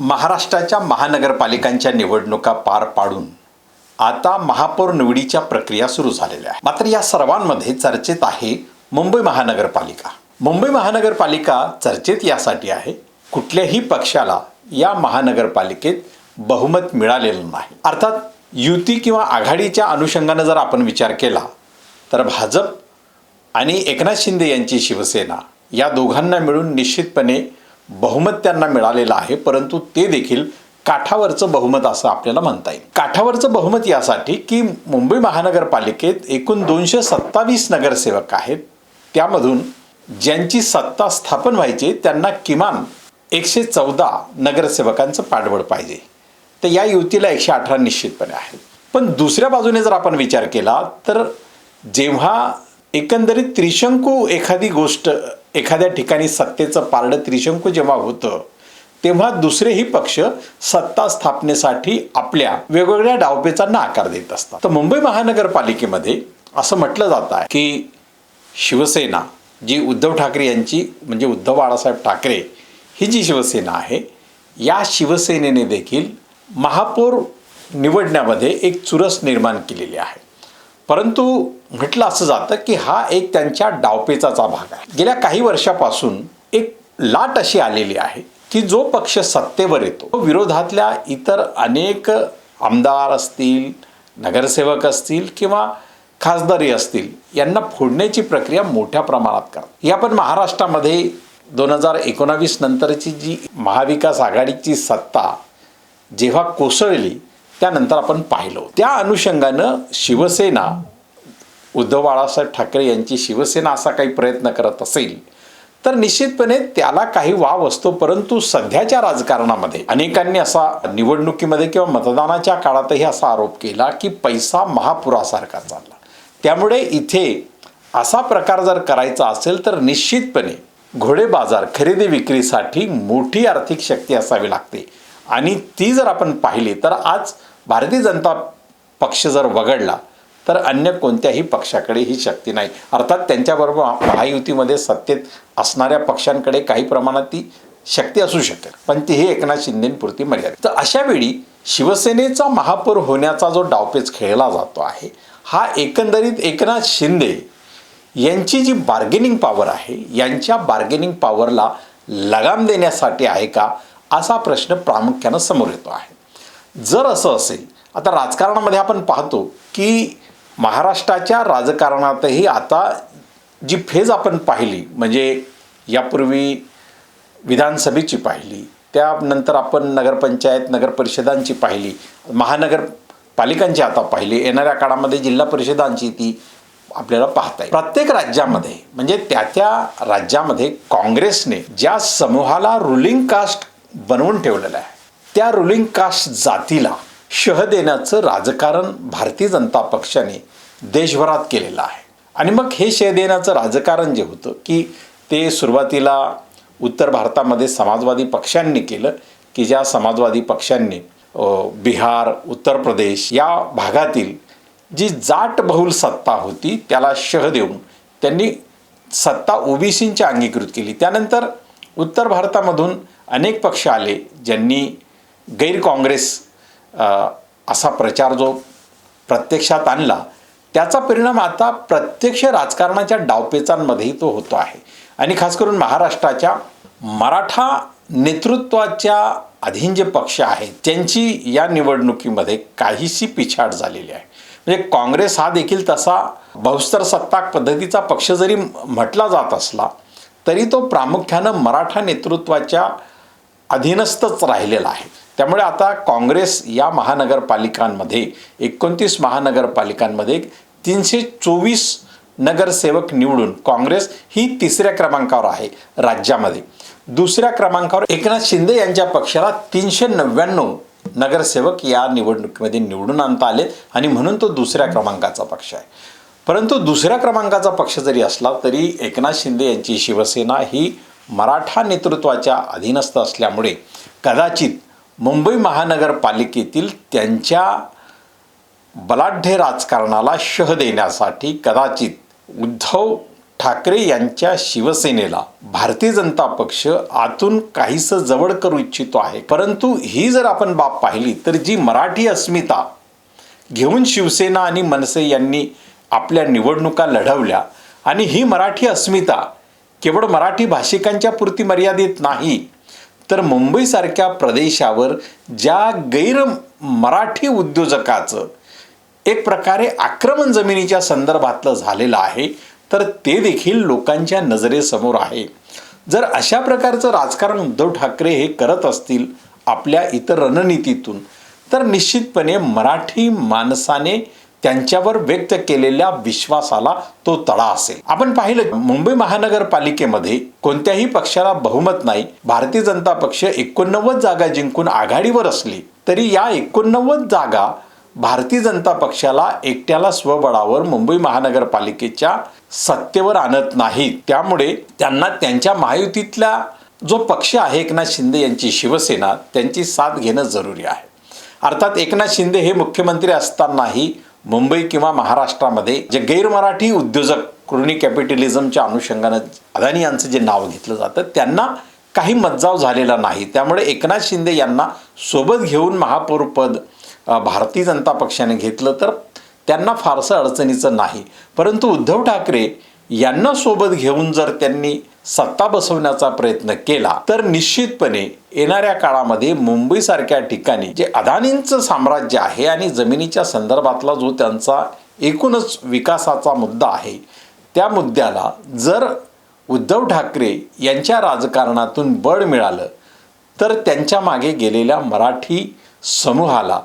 महाराष्ट्राच्या महानगरपालिकांच्या निवडणुका पार पाडून आता महापौर निवडीच्या प्रक्रिया सुरू झालेल्या आहेत। मात्र या सर्वांमध्ये चर्चेत आहे मुंबई महानगरपालिका। मुंबई महानगरपालिका चर्चेत यासाठी आहे, कुठल्याही पक्षाला या महानगरपालिकेत बहुमत मिळालेलं नाही। अर्थात युती किंवा आघाडीच्या अनुषंगाने जर आपण विचार केला तर भाजप आणि एकनाथ शिंदे यांची शिवसेना या दोघांना मिळून निश्चितपणे बहुमत त्यांना मिळालेलं आहे, परंतु ते देखील काठावरचं बहुमत असं आपल्याला म्हणता येईल। काठावरचं बहुमत यासाठी की मुंबई महानगरपालिकेत एकूण 227 नगरसेवक आहेत, त्यामधून ज्यांची सत्ता स्थापन व्हायची त्यांना किमान 114 नगरसेवकांचं पाठबळ पाहिजे। तर या युतीला 118 निश्चितपणे आहे। पण दुसऱ्या बाजूने जर आपण विचार केला तर जेव्हा एकंदरीत त्रिशंकू एखादी गोष्ट एखाद्या ठिकाणी सत्तेचं पारडं त्रिशंकू जेव्हा होतं तेव्हा दुसरेही पक्ष सत्ता स्थापनेसाठी आपल्या वेगवेगळ्या डावपेचांना आकार देत असतात। तर मुंबई महानगरपालिकेमध्ये असं म्हटलं जात आहे की शिवसेना जी उद्धव ठाकरे यांची म्हणजे उद्धव बाळासाहेब ठाकरे ही जी शिवसेना आहे, या शिवसेनेने देखील महापौर निवडण्यामध्ये एक चुरस निर्माण केलेली आहे। परंतु म्हटलं असं जातं की हा एक त्यांच्या डावपेचाचा भाग आहे। गेल्या काही वर्षापासून एक लाट अशी आलेली आहे की जो पक्ष सत्तेवर येतो विरोधातल्या इतर अनेक आमदार असतील, नगरसेवक असतील किंवा खासदारी असतील यांना फोडण्याची प्रक्रिया मोठ्या प्रमाणात करतात। ही आपण महाराष्ट्रामध्ये 2019 नंतरची जी महाविकास आघाडीची सत्ता जेव्हा कोसळली त्यानंतर आपण पाहिलं। त्या अनुषंगानं शिवसेना उद्धव बाळासाहेब ठाकरे यांची शिवसेना असा काही प्रयत्न करत असेल तर निश्चितपणे त्याला काही वाव असतो, परंतु सध्याच्या राजकारणामध्ये अनेकांनी असा निवडणुकीमध्ये किंवा मतदानाच्या काळातही असा आरोप केला की पैसा महापुरासारखा चालला। त्यामुळे इथे असा प्रकार जर करायचा असेल तर निश्चितपणे घोडे बाजार खरेदी विक्रीसाठी मोठी आर्थिक शक्ती असावी लागते आणि ती जर आपण पाहिली तर आज भारतीय जनता पक्ष जर वगळला तर अन्य कोणत्याही पक्षाकडे ही शक्ती नाही। अर्थात त्यांच्याबरोबर महायुतीमध्ये सत्तेत असणाऱ्या पक्षांकडे काही प्रमाणात ती शक्ती असू शकेल, पण ती ही एकनाथ शिंदेंपुरती मर्यादित। तर अशा वेळी शिवसेनेचा महापौर होण्याचा जो डावपेच खेळला जातो आहे हा एकंदरीत एकनाथ शिंदे यांची जी बार्गेनिंग पॉवर आहे यांच्या बार्गेनिंग पॉवरला लगाम देण्यासाठी आहे का, असा प्रश्न प्रामुख्यानं समोर येतो आहे। जर असं असेल, आता राजकारणामध्ये आपण पाहतो की महाराष्ट्राच्या राजकारणातही आता जी फेज आपण पाहिली म्हणजे यापूर्वी विधानसभेची पाहिली, त्यानंतर आपण नगरपंचायत नगरपरिषदांची पाहिली, महानगरपालिकांची आता पाहिली, येणाऱ्या काळामध्ये जिल्हा परिषदांची ती आपल्याला पाहता येईल। प्रत्येक राज्यामध्ये म्हणजे त्या राज्यामध्ये काँग्रेसने ज्या समूहाला रुलिंग कास्ट बनवून ठेवलेलं आहे त्या रुलिंग कास्ट जातीला शह देण्याचं राजकारण भारतीय जनता पक्षाने देशभरात केलेलं आहे। आणि मग हे शह देण्याचं राजकारण जे होतं की ते सुरुवातीला उत्तर भारतामध्ये समाजवादी पक्षांनी केलं की ज्या समाजवादी पक्षांनी बिहार, उत्तर प्रदेश या भागातील जी जाट बहुल सत्ता होती त्याला शह देऊन त्यांनी सत्ता ओबीसींची अंगीकृत केली। त्यानंतर उत्तर भारतामधून अनेक पक्ष आले ज्यांनी गैर काँग्रेस असा प्रचार जो प्रत्यक्षात आणला, त्याचा परिणाम आता प्रत्यक्ष राजकारणाच्या डावपेचांमध्येही तो होतो आहे। आणि खास करून महाराष्ट्राच्या मराठा नेतृत्वाच्या अधीन जे पक्ष आहेत त्यांची या निवडणुकीमध्ये काहीशी पिछाड झालेली आहे। म्हणजे काँग्रेस हा देखील तसा बहुस्तर सत्ताक पद्धतीचा पक्ष जरी म्हटला जात असला तरी तो प्रामुख्यानं मराठा नेतृत्वाच्या अधीनस्थच राहिलेला आहे। त्यामुळे आता काँग्रेस या महानगरपालिकांमध्ये 29 महानगरपालिकांमध्ये 324 नगरसेवक निवडून काँग्रेस ही तिसऱ्या क्रमांकावर आहे राज्यामध्ये। दुसऱ्या क्रमांकावर एकनाथ शिंदे यांच्या पक्षाला 399 नगरसेवक या निवडणुकीमध्ये निवडून आणता आले आणि म्हणून तो दुसऱ्या क्रमांकाचा पक्ष आहे। परंतु दुसऱ्या क्रमांकाचा पक्ष जरी असला तरी एकनाथ शिंदे यांची शिवसेना ही मराठा नेतृत्वाच्या अधीनस्थ असल्यामुळे कदाचित मुंबई महानगरपालिकेतील त्यांच्या बलाढ्य राजकारणाला शह देण्यासाठी कदाचित उद्धव ठाकरे यांच्या शिवसेनेला भारतीय जनता पक्ष आतून काहीसं जवळ करू इच्छितो आहे. परंतु ही जर आपण बाब पाहिली तर जी मराठी अस्मिता घेऊन शिवसेना आणि मनसे यांनी आपल्या निवडणुका लढवल्या आणि ही मराठी अस्मिता केवळ मराठी भाषिकांच्या पुरती मर्यादित नाही, तर मुंबईसारख्या प्रदेशावर ज्या गैर मराठी उद्योजकाचं एक प्रकारे आक्रमण जमिनीच्या संदर्भातलं झालेलं आहे, तर ते देखील लोकांच्या नजरेसमोर आहे. जर अशा प्रकारचं राजकारण उद्धव ठाकरे हे करत असतील आपल्या इतर रणनीतीतून, तर निश्चितपणे मराठी माणसाने त्यांच्यावर व्यक्त केलेल्या विश्वासाला तो तडा असेल. आपण पाहिलं मुंबई महानगरपालिकेमध्ये कोणत्याही पक्षाला बहुमत नाही. भारतीय जनता पक्ष 89 जागा जिंकून आघाडीवर असली तरी या 89 जागा भारतीय जनता पक्षाला एकट्याला स्वबळावर मुंबई महानगरपालिकेच्या सत्तेवर आणत नाही. त्यामुळे त्यांना त्यांच्या महायुतीतला जो पक्ष आहे एकनाथ शिंदे यांची शिवसेना त्यांची साथ घेणं जरुरी आहे. अर्थात एकनाथ शिंदे हे मुख्यमंत्री असतानाही मुंबई किंवा महाराष्ट्रामध्ये जे गैरमराठी उद्योजक क्रोनी कॅपिटलिझमच्या अनुषंगानं अदानी यांचं जे नाव घेतलं जातं त्यांना काही मज्जाव झालेला नाही. त्यामुळे एकनाथ शिंदे यांना सोबत घेऊन महापौरपद भारतीय जनता पक्षाने घेतलं तर त्यांना फारसं अडचणीचं नाही. परंतु उद्धव ठाकरे यांना सोबत घेऊन जर त्यांनी सत्ता बसवण्याचा प्रयत्न केला तर निश्चितपणे येणाऱ्या काळामध्ये मुंबईसारख्या ठिकाणी जे अदानींचं साम्राज्य आहे आणि जमिनीच्या संदर्भातला जो त्यांचा एकूणच विकासाचा मुद्दा आहे, त्या मुद्द्याला जर उद्धव ठाकरे यांच्या राजकारणातून बळ मिळालं तर त्यांच्या मागे गेलेल्या मराठी समूहाला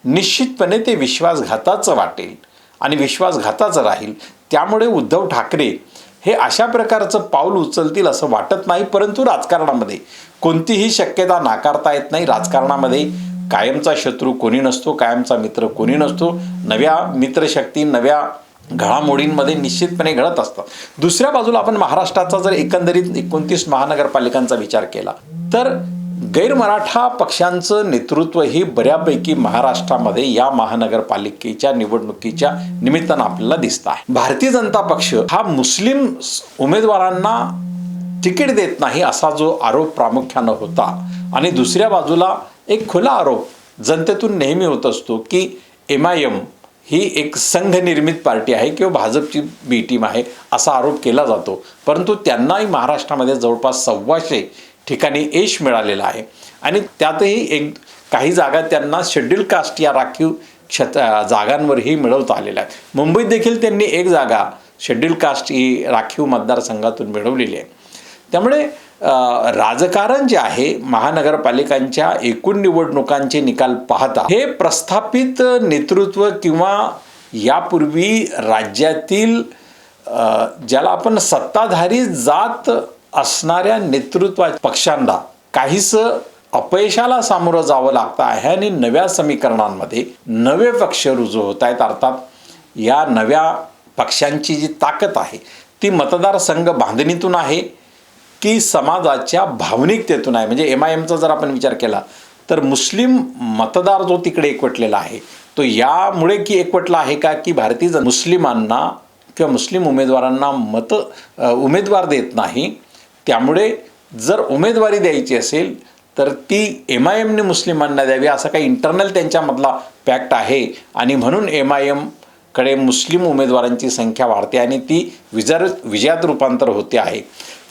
निश्चितपणे ते विश्वासघाताचं वाटेल आणि विश्वासघाताचं राहील. त्यामुळे उद्धव ठाकरे हे अशा प्रकारचं पाऊल उचलतील असं वाटत नाही. परंतु राजकारणामध्ये कोणतीही शक्यता नाकारता येत नाही. राजकारणामध्ये कायमचा शत्रू कोणी नसतो, कायमचा मित्र कोणी नसतो. नव्या मित्रशक्ती नव्या घडामोडींमध्ये निश्चितपणे घडत असतात. दुसऱ्या बाजूला आपण महाराष्ट्राचा जर एकंदरीत 29 महानगरपालिकांचा विचार केला तर गैरमराठा पक्षांचं नेतृत्व ही बऱ्यापैकी महाराष्ट्रामध्ये या महानगरपालिकेच्या निवडणुकीच्या निमित्तानं आपल्याला दिसत आहे. भारतीय जनता पक्ष हा मुस्लिम उमेदवारांना तिकीट देत नाही असा जो आरोप प्रामुख्यानं होता आणि दुसऱ्या बाजूला एक खुला आरोप जनतेतून नेहमी होत असतो की MIM ही एक संघनिर्मित पार्टी आहे किंवा भाजपची बी टीम आहे असा आरोप केला जातो. परंतु त्यांनाही महाराष्ट्रामध्ये जवळपास 125 ठिकाणी यश मिळालेलं आहे आणि त्यातही काही जागा त्यांना शेड्यूल कास्ट या राखीव जागांवरही मिळवता आलेल्या आहेत. मुंबईत देखील त्यांनी एक जागा शेड्यूल कास्ट ही राखीव मतदारसंघातून मिळवलेली आहे. त्यामुळे राजकारण जे आहे महानगरपालिकांच्या एकूण निवडणुकांचे निकाल पाहता हे प्रस्थापित नेतृत्व किंवा यापूर्वी राज्यातील ज्याला आपण सत्ताधारी जात असणाऱ्या नेतृत्वा पक्षांना काहीसं अपयशाला सामोरं जावं लागतं आहे आणि नव्या समीकरणांमध्ये नवे पक्ष रुजू होत आहेत. अर्थात या नव्या पक्षांची जी ताकद आहे ती मतदारसंघ बांधणीतून आहे की समाजाच्या भावनिकतेतून आहे. म्हणजे MIMचा जर आपण विचार केला तर मुस्लिम मतदार जो तिकडे एकवटलेला आहे तो यामुळे की एकवटला आहे का की भारतीय मुस्लिमांना किंवा मुस्लिम उमेदवारांना उमेदवार देत नाही. त्यामुळे जर उमेदवारी द्यायची असेल तर ती MIMने मुस्लिमांना द्यावी असा काही इंटरनल त्यांच्यामधला पॅक्ट आहे आणि म्हणून MIMकडे मुस्लिम उमेदवारांची संख्या वाढते आणि ती विजयात रूपांतर होते आहे.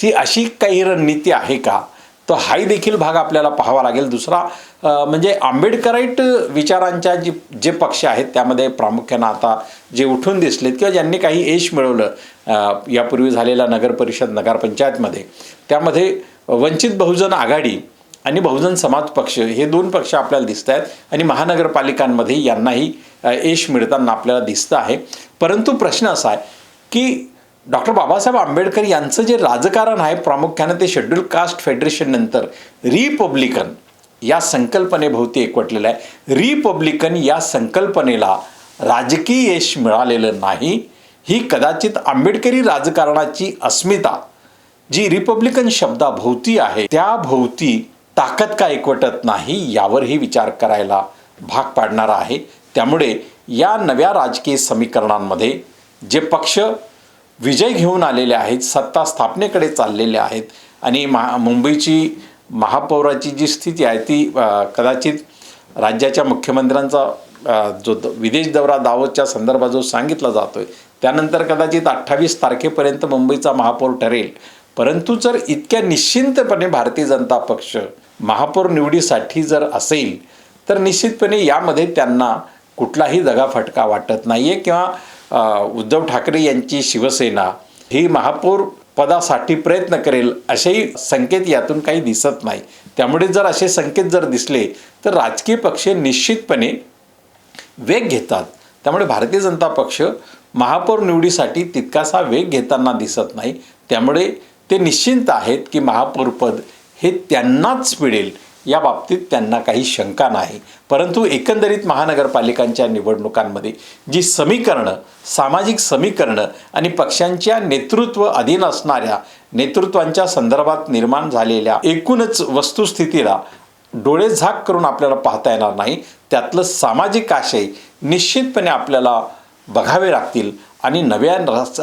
ती अशी काही रणनीती आहे का, तर हाही देखील भाग आपल्याला पाहावा लागेल. दुसरा म्हणजे आंबेडकराईट विचारांच्या जे पक्ष आहेत त्यामध्ये प्रामुख्यानं आता जे उठून दिसलेत किंवा ज्यांनी काही यश मिळवलं यापूर्वी झालेल्या नगरपरिषद नगरपंचायतमध्ये, त्यामध्ये वंचित बहुजन आघाडी आणि बहुजन समाज पक्ष हे 2 पक्ष आपल्याला दिसत आहेत आणि महानगरपालिकांमध्ये यांनाही यश मिळताना आपल्याला दिसतं आहे. परंतु प्रश्न असा आहे की डॉक्टर बाबासाहेब आंबेडकर यांचं जे राजकारण आहे प्रामुख्यानं ते शेड्यूल कास्ट फेडरेशन नंतर रिपब्लिकन या संकल्पनेभोवती एकवटलेलं आहे. रिपब्लिकन या संकल्पनेला राजकीय यश मिळालेलं नाही. ही कदाचित आंबेडकरी राजकारणाची अस्मिता जी रिपब्लिकन शब्दाभोवती आहे त्या भोवती ताकद का एकवटत नाही यावरही विचार करायला भाग पाडणारा आहे. त्यामुळे या नव्या राजकीय समीकरणांमध्ये जे पक्ष विजय घेऊन आलेले आहेत, सत्ता स्थापनेकडे चाललेले आहेत आणि मुंबईची महापौराची जी स्थिती आहे ती कदाचित राज्याच्या मुख्यमंत्र्यांचा जो विदेश दौरा दावोसच्या संदर्भात जो सांगितला जातोय त्यानंतर कदाचित 28 तारखेपर्यंत मुंबईचा महापौर ठरेल. परंतु जर इतक्या निश्चिंतपणे भारतीय जनता पक्ष महापौर निवडीसाठी जर असेल तर निश्चितपणे यामध्ये त्यांना कुठलाही दगाफटका वाटत नाही आहे किंवा उद्धव ठाकरे यांची शिवसेना ही महापौर पदासाठी प्रयत्न करेल असेही संकेत यातून काही दिसत नाही. त्यामुळे जर असे संकेत जर दिसले तर राजकीय पक्ष निश्चितपणे वेग घेतात. त्यामुळे भारतीय जनता पक्ष महापौर निवडीसाठी तितकासा वेग घेताना दिसत नाही. त्यामुळे ते निश्चिंत आहेत की महापौरपद हे त्यांनाच मिळेल या बाबतीत त्यांना काही शंका नाही. परंतु एकंदरीत महानगरपालिकांच्या निवडणुकांमध्ये जी समीकरणं, सामाजिक समीकरणं आणि पक्षांच्या नेतृत्व अधीन असणाऱ्या नेतृत्वांच्या संदर्भात निर्माण झालेल्या एकूणच वस्तुस्थितीला डोळेझाक करून आपल्याला पाहता येणार नाही. त्यातलं सामाजिक आशय निश्चितपणे आपल्याला बघावे लागतील आणि नव्या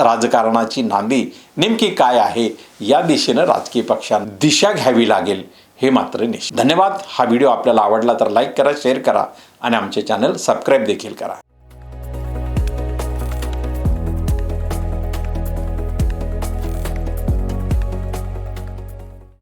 राजकारणाची नांदी नेमकी काय आहे या दिशेनं राजकीय पक्षांना दिशा घ्यावी लागेल हे मात्र निश्चित. धन्यवाद. हा व्हिडिओ आपल्याला आवडला तर लाईक करा, शेअर करा आणि आमचे चॅनल सबस्क्राईब देखील करा.